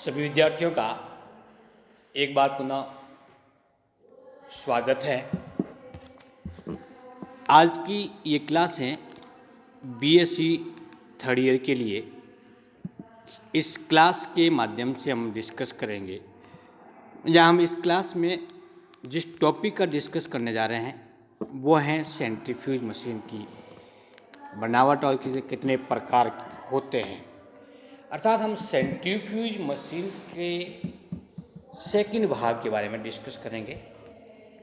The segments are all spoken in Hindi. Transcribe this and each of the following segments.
सभी विद्यार्थियों का एक बार पुनः स्वागत है। आज की ये क्लास है बीएससी थर्ड ईयर के लिए। इस क्लास के माध्यम से हम डिस्कस करेंगे या हम इस क्लास में जिस टॉपिक का डिस्कस करने जा रहे हैं वो है सेंट्रीफ्यूज मशीन की बनावट और कितने प्रकार होते हैं। अर्थात हम सेंट्रीफ्यूज मशीन के सेकंड भाग के बारे में डिस्कस करेंगे।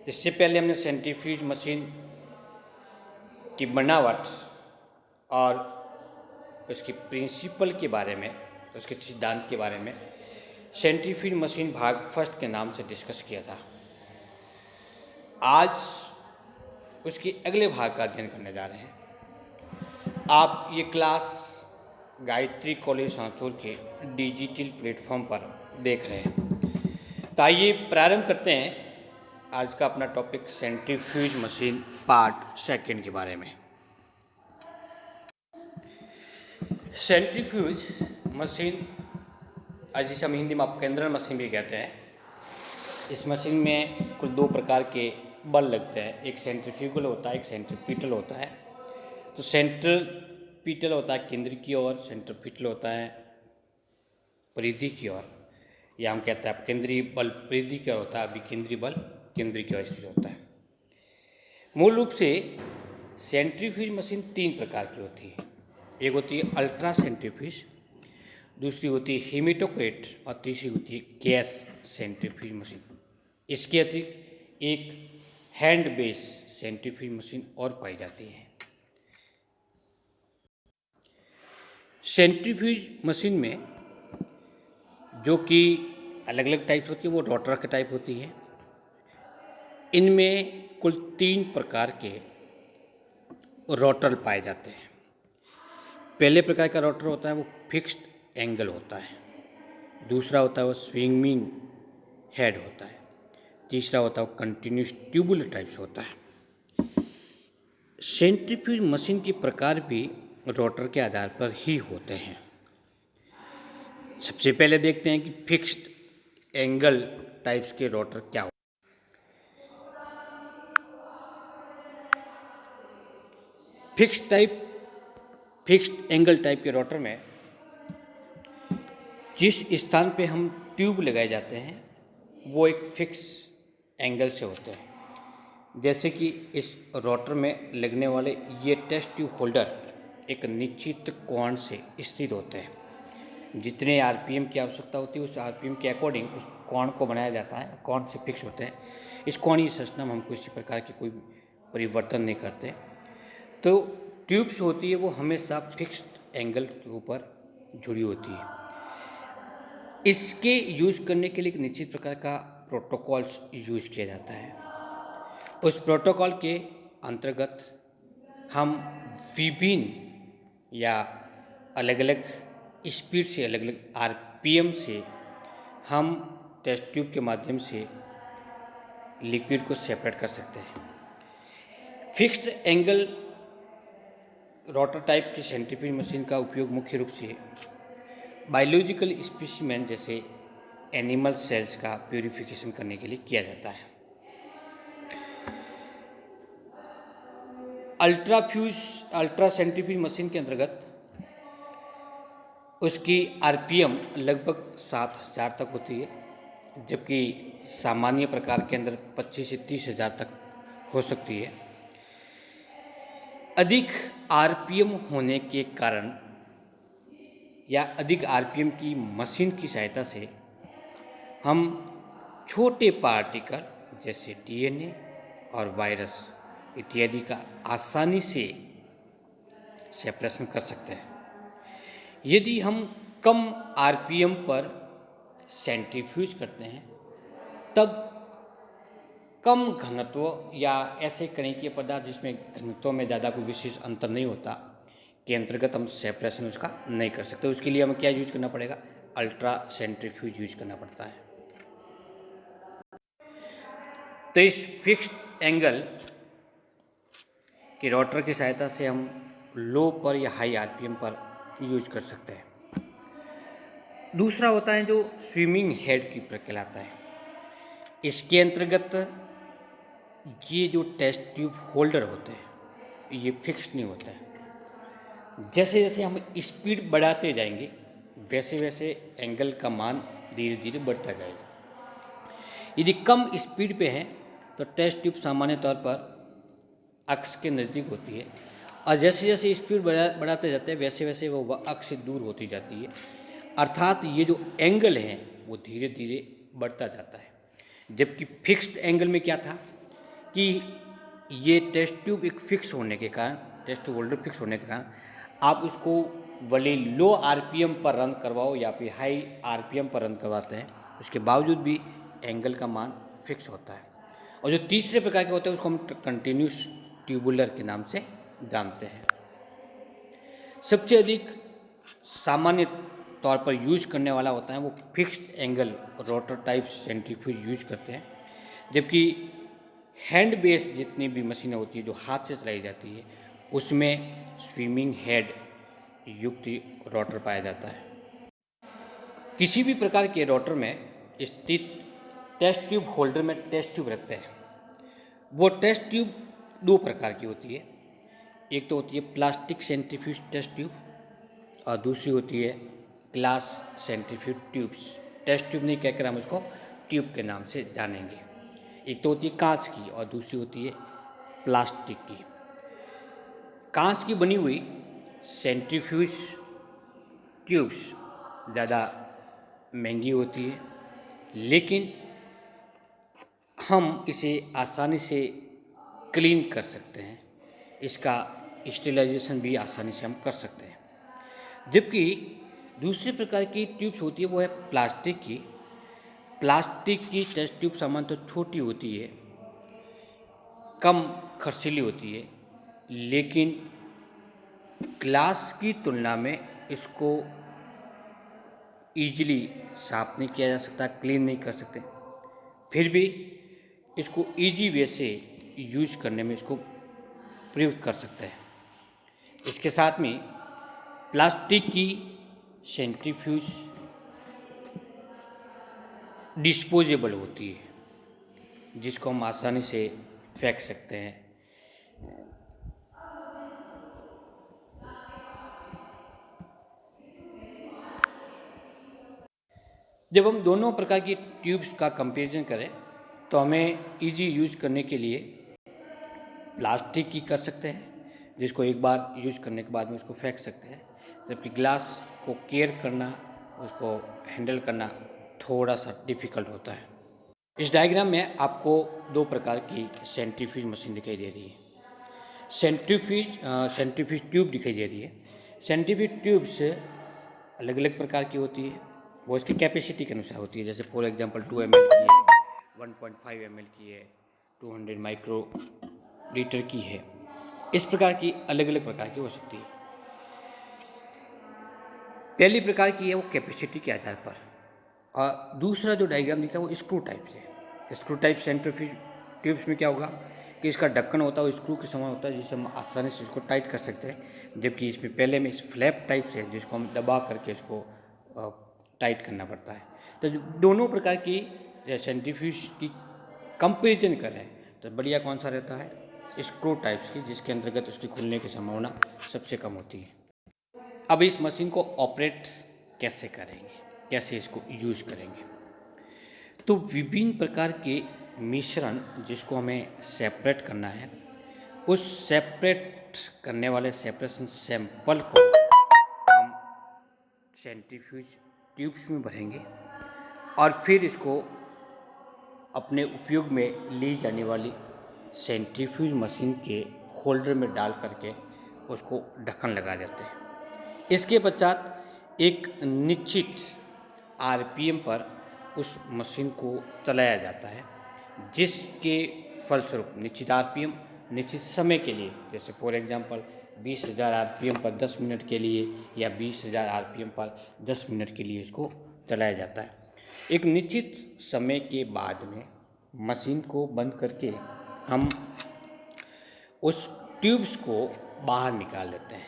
इससे पहले हमने सेंट्रीफ्यूज मशीन की बनावट और उसकी प्रिंसिपल के बारे में, उसके सिद्धांत के बारे में सेंट्रीफ्यूज मशीन भाग फर्स्ट के नाम से डिस्कस किया था। आज उसके अगले भाग का अध्ययन करने जा रहे हैं। आप ये क्लास गायत्री कॉलेज सांचौर के डिजिटल प्लेटफॉर्म पर देख रहे हैं। तो आइए प्रारंभ करते हैं आज का अपना topic centrifuge machine part second के बारे में। सेंट्रीफ्यूज मशीन जिसे हम हिंदी में अपकेंद्रण मशीन भी कहते हैं। इस मशीन में कुल दो प्रकार के बल लगते हैं, एक सेंट्रीफ्यूगल होता है, एक सेंट्रीपिटल होता है। तो सेंट्रीपिटल होता है केंद्र की ओर, सेंट्रीपिटल होता है परिधि की ओर, या हम कहते हैं केंद्रीय बल परिधि की ओर होता है, विकेंद्रीय बल केंद्र की ओर स्थित होता है। मूल रूप से सेंट्रीफ्यूज मशीन तीन प्रकार की होती है। एक होती है अल्ट्रा सेंट्रीफ्यूज, दूसरी होती है हेमेटोक्रेट और तीसरी होती है गैस सेंट्रीफ्यूज मशीन। इसके अतिरिक्त एक हैंड बेस सेंट्रीफ्यूज मशीन और पाई जाती है। सेंट्रीफ्यूज मशीन में जो कि अलग अलग टाइप्स होती है वो रोटर के टाइप होती है। इनमें कुल तीन प्रकार के रोटर पाए जाते हैं। पहले प्रकार का रोटर होता है वो फिक्स्ड एंगल होता है, दूसरा होता है वो स्विंगिंग हेड होता है, तीसरा होता है वो कंटिन्यूस ट्यूबुलर टाइप्स होता है। सेंट्रीफ्यूज मशीन के प्रकार भी रोटर के आधार पर ही होते हैं। सबसे पहले देखते हैं कि फिक्स्ड एंगल टाइप्स के रोटर क्या होते हैं। फिक्स्ड एंगल टाइप के रोटर में जिस स्थान पे हम ट्यूब लगाए जाते हैं वो एक फिक्स एंगल से होते हैं। जैसे कि इस रोटर में लगने वाले ये टेस्ट ट्यूब होल्डर एक निश्चित कोण से स्थित होते हैं। जितने आरपीएम की आवश्यकता होती है उस आरपीएम के अकॉर्डिंग उस कोण को बनाया जाता है, कोण से फिक्स होते हैं। इस कोणीय संरचना में हम किसी प्रकार की कोई परिवर्तन नहीं करते। तो ट्यूब्स होती है वो हमेशा फिक्स्ड एंगल के ऊपर जुड़ी होती है। इसके यूज करने के लिए एक निश्चित प्रकार का प्रोटोकॉल्स यूज किया जाता है। उस प्रोटोकॉल के अंतर्गत हम विभिन्न या अलग अलग स्पीड से, अलग अलग आरपीएम से हम टेस्ट ट्यूब के माध्यम से लिक्विड को सेपरेट कर सकते हैं। फिक्स्ड एंगल रोटर टाइप की सेंट्रीफ्यूज मशीन का उपयोग मुख्य रूप से बायोलॉजिकल स्पेसिमेन जैसे एनिमल सेल्स का प्यूरिफिकेशन करने के लिए किया जाता है। अल्ट्रा सेंट्रीफ्यूज मशीन के अंतर्गत उसकी आरपीएम लगभग 7000 तक होती है, जबकि सामान्य प्रकार के अंदर 25 से 30,000 तक हो सकती है। अधिक आरपीएम होने के कारण या अधिक आरपीएम की मशीन की सहायता से हम छोटे पार्टिकल जैसे डीएनए और वायरस इत्यादि का आसानी से सेपरेशन कर सकते हैं। यदि हम कम आरपीएम पर सेंट्रीफ्यूज करते हैं तब कम घनत्व या ऐसे कणिकीय पदार्थ जिसमें घनत्व में ज़्यादा कोई विशेष अंतर नहीं होता के अंतर्गत हम सेपरेशन उसका नहीं कर सकते। उसके लिए हमें क्या यूज करना पड़ेगा? अल्ट्रा सेंट्रीफ्यूज यूज करना पड़ता है। तो इस फिक्स्ड एंगल के रोटर की सहायता से हम लो पर या हाई आरपीएम पर यूज कर सकते हैं। दूसरा होता है जो स्विमिंग हेड की प्रक्रिया कहलाता है। इसके अंतर्गत ये जो टेस्ट ट्यूब होल्डर होते हैं ये फिक्स नहीं होता है। जैसे जैसे हम स्पीड बढ़ाते जाएंगे वैसे वैसे एंगल का मान धीरे धीरे बढ़ता जाएगा। यदि कम स्पीड पे है तो टेस्ट ट्यूब सामान्य तौर पर अक्ष के नज़दीक होती है, और जैसे जैसे स्पीड बढ़ाते जाते हैं वैसे वैसे वो अक्ष से दूर होती जाती है, अर्थात ये जो एंगल है वो धीरे धीरे बढ़ता जाता है। जबकि फिक्स्ड एंगल में क्या था कि ये टेस्ट ट्यूब एक फिक्स होने के कारण, टेस्ट ट्यूब होल्डर फिक्स होने के कारण आप उसको भले लो आरपीएम पर रन करवाओ या फिर हाई आरपीएम पर रन करवाते हैं, उसके बावजूद भी एंगल का मान फिक्स होता है। और जो तीसरे प्रकार के होते हैं उसको हम कंटिन्यूस ट्यूबुलर के नाम से जानते हैं। सबसे अधिक सामान्य तौर पर यूज करने वाला होता है वो fixed angle rotor type centrifuge use करते हैं। जबकि हैंड बेस जितनी भी मशीनें होती है जो हाथ से चलाई जाती है उसमें स्विमिंग हेड युक्त रोटर पाया जाता है। किसी भी प्रकार के रोटर में स्थित टेस्ट ट्यूब होल्डर में टेस्ट ट्यूब रखते हैं। वो टेस्ट ट्यूब दो प्रकार की होती है। एक तो होती है प्लास्टिक सेंट्रीफ्यूज टेस्ट ट्यूब और दूसरी होती है glass centrifuge tubes. Test tube नहीं कहकर हम उसको ट्यूब के नाम से जानेंगे। एक तो होती है कांच की और दूसरी होती है प्लास्टिक की। कांच की बनी हुई सेंट्रीफ्यूज ट्यूब्स ज़्यादा महंगी होती है, लेकिन हम इसे आसानी से क्लीन कर सकते हैं, इसका स्टेरिलाइजेशन भी आसानी से हम कर सकते हैं। जबकि दूसरे प्रकार की ट्यूब्स होती है वो है प्लास्टिक की। प्लास्टिक की टेस्ट ट्यूब सामान्यतः तो छोटी होती है, कम खर्चीली होती है, लेकिन ग्लास की तुलना में इसको ईजिली साफ नहीं किया जा सकता, क्लीन नहीं कर सकते। फिर भी इसको ईजी वे से यूज करने में इसको प्रयोग कर सकते हैं। इसके साथ में प्लास्टिक की सेंट्रीफ्यूज डिस्पोजेबल होती है जिसको हम आसानी से फेंक सकते हैं। जब हम दोनों प्रकार की ट्यूब्स का कंपैरिजन करें तो हमें इजी यूज करने के लिए प्लास्टिक की कर सकते हैं जिसको एक बार यूज करने के बाद में उसको फेंक सकते हैं, जबकि ग्लास को केयर करना, उसको हैंडल करना थोड़ा सा डिफ़िकल्ट होता है। इस डायग्राम में आपको दो प्रकार की सेंट्रीफ्यूज मशीन दिखाई दे रही है। सेंट्रीफ्यूज ट्यूब दिखाई दे रही है। सेंट्रीफ्यूज ट्यूब्स अलग अलग प्रकार की होती है, वो इसकी कैपेसिटी के अनुसार होती है। जैसे फॉर एग्जांपल 2 ml की है, 1.5 ml की है, 200 माइक्रो लीटर की है। इस प्रकार की अलग अलग प्रकार की हो सकती है। पहली प्रकार की है वो कैपेसिटी के आधार पर, और दूसरा जो डायग्राम दिख रहा है वो स्क्रू टाइप से। स्क्रू टाइप सेंट्रीफ्यूज ट्यूब्स में क्या होगा कि इसका ढक्कन होता है वो स्क्रू के समान होता है जिससे हम आसानी से इसको टाइट कर सकते हैं, जबकि इसमें पहले में इस फ्लैप टाइप से जिसको हम दबा करके इसको टाइट करना पड़ता है। तो दोनों प्रकार की सेंट्रीफ्यूज की कंपेरिजन करें तो बढ़िया कौन सा रहता है, स्क्रू टाइप्स की, जिसके अंतर्गत उसकी खुलने की संभावना सबसे कम होती है। अब इस मशीन को ऑपरेट कैसे करेंगे, कैसे इसको यूज करेंगे, तो विभिन्न प्रकार के मिश्रण जिसको हमें सेपरेट करना है, उस सेपरेट करने वाले सेपरेशन सैंपल को हम सेंट्रीफ्यूज ट्यूब्स में भरेंगे और फिर इसको अपने उपयोग में ली जाने वाली सेंट्रीफ्यूज मशीन के होल्डर में डाल करके उसको ढक्कन लगा देते हैं। इसके पश्चात एक निश्चित आरपीएम पर उस मशीन को चलाया जाता है, जिसके फलस्वरूप निश्चित आरपीएम निश्चित समय के लिए, जैसे फॉर एग्जांपल 20,000 आरपीएम पर 10 मिनट के लिए या 20,000 आरपीएम पर 10 मिनट के लिए इसको चलाया जाता है। एक निश्चित समय के बाद में मशीन को बंद करके हम उस ट्यूब्स को बाहर निकाल देते हैं।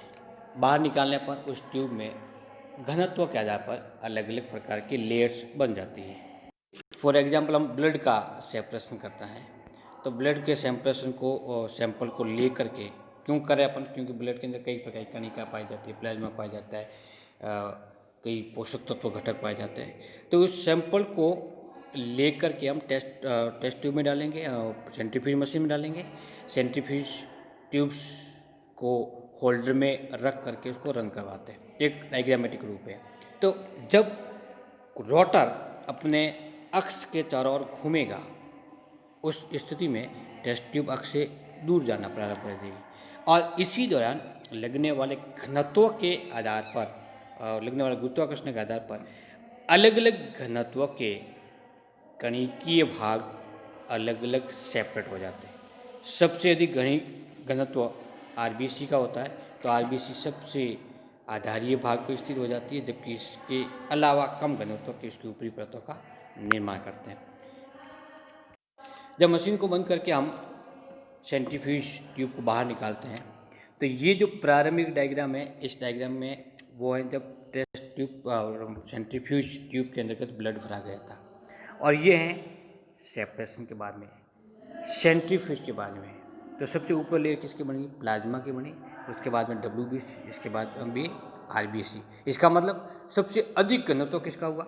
बाहर निकालने पर उस ट्यूब में घनत्व के आधार पर अलग अलग प्रकार की लेयर्स बन जाती है। फॉर एग्जांपल हम ब्लड का सेपरेशन करते हैं, तो ब्लड के सेपरेशन को सैंपल को ले करके क्यों करें अपन, क्योंकि ब्लड के अंदर कई प्रकार की कणिका पाई जाती है, प्लाज्मा पाया जाता है, कई पोषक तत्व घटक पाए जाते हैं। तो उस सैंपल को ले करके हम टेस्ट ट्यूब में डालेंगे, सेंट्रीफ्यूज मशीन में डालेंगे। सेंट्रीफ्यूज ट्यूब्स को होल्डर में रख करके उसको रन करवाते हैं, एक डायग्रामेटिक रूप है। तो जब रोटर अपने अक्ष के चारों ओर घूमेगा, उस स्थिति में टेस्ट ट्यूब अक्ष से दूर जाना प्रारंभ कर देगी और इसी दौरान लगने वाले घनत्व के आधार पर, लगने वाले गुरुत्वाकर्षण के आधार पर अलग अलग घनत्व के कणिकीय भाग अलग अलग सेपरेट हो जाते हैं। सबसे अधिक घनत्व आरबीसी का होता है, तो आरबीसी सबसे आधारीय भाग पर स्थित हो जाती है, जबकि इसके अलावा कम घनत्व के उसकी ऊपरी परतों का निर्माण करते हैं। जब मशीन को बंद करके हम सेंट्रीफ्यूज ट्यूब को बाहर निकालते हैं, तो ये जो प्रारंभिक डायग्राम है, इस डायग्राम में वो है जब टेस्ट ट्यूब सेंट्रीफ्यूज ट्यूब के अंतर्गत ब्लड भरा गया था, और ये है सेपरेशन के बाद में, सेंट्रीफ्यूज के बाद में। तो सबसे ऊपर लेयर किसकी बनी? प्लाज्मा की बनी, उसके बाद में डब्ल्यूबीसी, इसके बाद भी आरबीसी। इसका मतलब सबसे अधिक घनत्व किसका हुआ?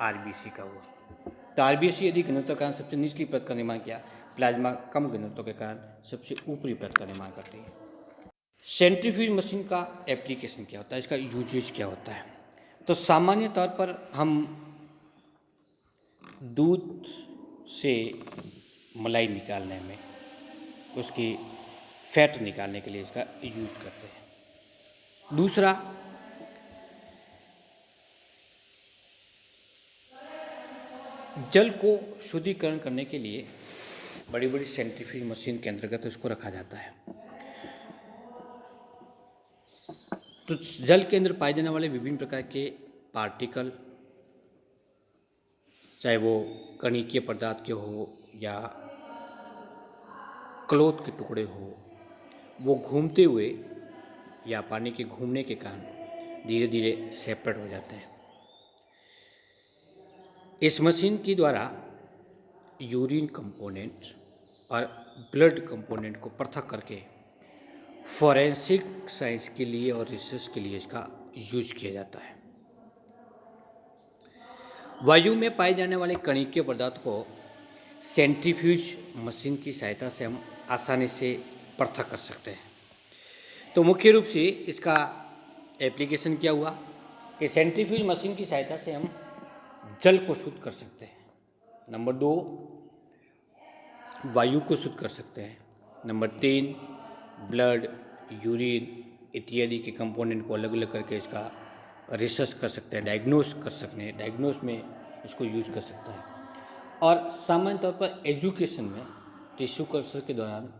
आरबीसी का हुआ। तो आरबीसी अधिक घनत्व के कारण सबसे निचली परत का निर्माण किया, प्लाज्मा कम घनत्व के कारण सबसे ऊपरी परत का निर्माण करती है। सेंट्रीफ्यूज मशीन का एप्लीकेशन क्या होता है, इसका यूजेज क्या होता है? तो सामान्य तौर पर हम दूध से मलाई निकालने में, उसकी फैट निकालने के लिए इसका यूज करते हैं। दूसरा, जल को शुद्धिकरण करने के लिए बड़ी बड़ी सेंट्रीफ्यूज मशीन के अंतर्गत उसको रखा जाता है। तो जल के अंदर पाए जाने वाले विभिन्न प्रकार के पार्टिकल, चाहे वो कणिकीय पदार्थ के हो या क्लॉथ के टुकड़े हो, वो घूमते हुए या पानी के घूमने के कारण धीरे धीरे सेपरेट हो जाते हैं। इस मशीन के द्वारा यूरिन कंपोनेंट और ब्लड कंपोनेंट को पृथक करके फॉरेंसिक साइंस के लिए और रिसर्च के लिए इसका यूज किया जाता है। वायु में पाए जाने वाले कणिकीय पदार्थ को सेंट्रीफ्यूज मशीन की सहायता से हम आसानी से पृथक कर सकते हैं। तो मुख्य रूप से इसका एप्लीकेशन क्या हुआ कि सेंट्रीफ्यूज मशीन की सहायता से हम जल को शुद्ध कर सकते हैं। नंबर 2, वायु को शुद्ध कर सकते हैं। नंबर 3, ब्लड, यूरिन इत्यादि के कंपोनेंट को अलग अलग करके इसका रिसर्च कर सकते हैं, डायग्नोस कर सकते हैं, डायग्नोस में इसको यूज कर सकता है। और सामान्य तौर पर एजुकेशन में टिश्यू कल्चर के दौरान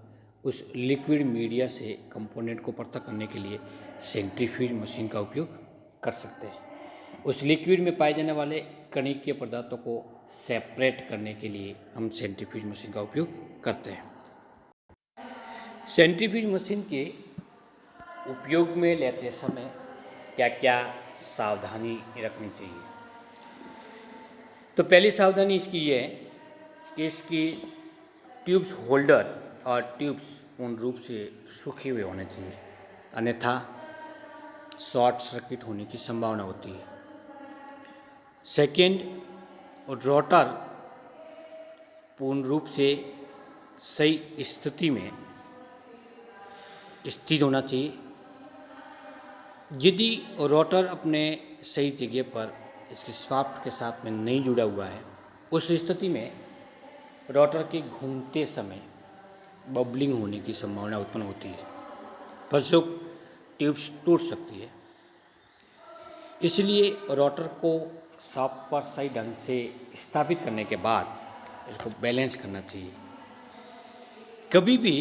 उस लिक्विड मीडिया से कंपोनेंट को पृथक करने के लिए सेंट्रीफ्यूज मशीन का उपयोग कर सकते हैं। उस लिक्विड में पाए जाने वाले कणिकीय पदार्थों को सेपरेट करने के लिए हम सेंट्रीफ्यूज मशीन का उपयोग करते हैं। सेंट्रीफ्यूज मशीन के उपयोग में लेते समय क्या क्या सावधानी रखनी चाहिए? तो पहली सावधानी इसकी ये है कि इसकी ट्यूब्स होल्डर और ट्यूब्स पूर्ण रूप से सूखे हुए होने चाहिए, अन्यथा शॉर्ट सर्किट होने की संभावना होती है। सेकेंड, रोटर पूर्ण रूप से सही स्थिति में स्थित होना चाहिए। यदि रोटर अपने सही जगह पर इसके शाफ्ट के साथ में नहीं जुड़ा हुआ है, उस स्थिति में रोटर के घूमते समय बबलिंग होने की संभावना उत्पन्न होती है, फलस्वरूप ट्यूब्स टूट सकती है। इसलिए रोटर को शाफ्ट पर सही ढंग से स्थापित करने के बाद इसको बैलेंस करना चाहिए। कभी भी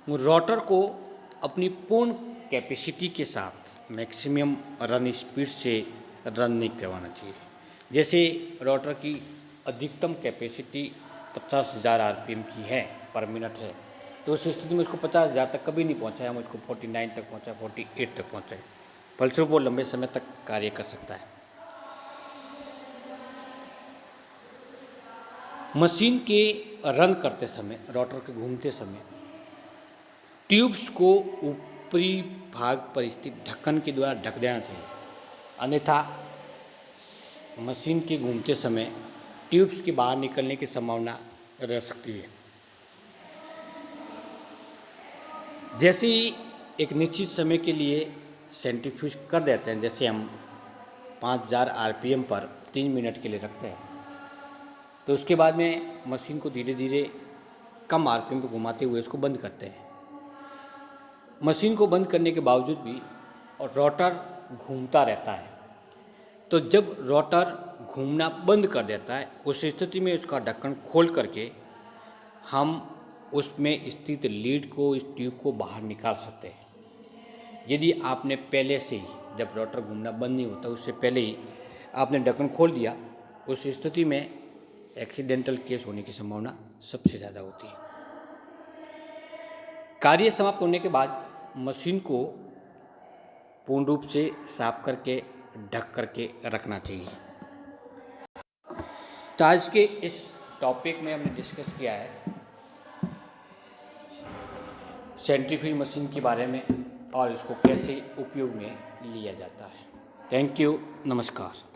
रोटर को अपनी पूर्ण कैपेसिटी के साथ मैक्सिमम रन स्पीड से रन नहीं करवाना चाहिए। जैसे रोटर की अधिकतम कैपेसिटी 50,000 आरपीएम की है, पर मिनट है, तो उस स्थिति में उसको 50,000 तक कभी नहीं पहुंचाए, हम उसको 49 तक पहुंचाए, 48 तक पहुंचाए। फलस्वरूप वो लंबे समय तक कार्य कर सकता है। मशीन के रन करते समय, रोटर के घूमते समय ट्यूब्स को ऊपरी भाग पर स्थित ढक्कन के द्वारा ढक देना चाहिए, अन्यथा मशीन के घूमते समय ट्यूब्स के बाहर निकलने की संभावना रह सकती है। जैसे ही एक निश्चित समय के लिए सेंट्रीफ्यूज कर देते हैं, जैसे हम 5000 आरपीएम पर 3 मिनट के लिए रखते हैं, तो उसके बाद में मशीन को धीरे धीरे कम आरपीएम पर घुमाते हुए उसको बंद करते हैं। मशीन को बंद करने के बावजूद भी रोटर घूमता रहता है, तो जब रोटर घूमना बंद कर देता है उस स्थिति में उसका ढक्कन खोल करके हम उसमें स्थित लीड को, इस ट्यूब को बाहर निकाल सकते हैं। यदि आपने पहले से ही, जब रोटर घूमना बंद नहीं होता उससे पहले ही आपने ढक्कन खोल दिया, उस स्थिति में एक्सीडेंटल केस होने की संभावना सबसे ज़्यादा होती है। कार्य समाप्त होने के बाद मशीन को पूर्ण रूप से साफ करके ढक करके रखना चाहिए। तो आज के इस टॉपिक में हमने डिस्कस किया है सेंट्रीफ्यूज मशीन के बारे में और इसको कैसे उपयोग में लिया जाता है। थैंक यू, नमस्कार।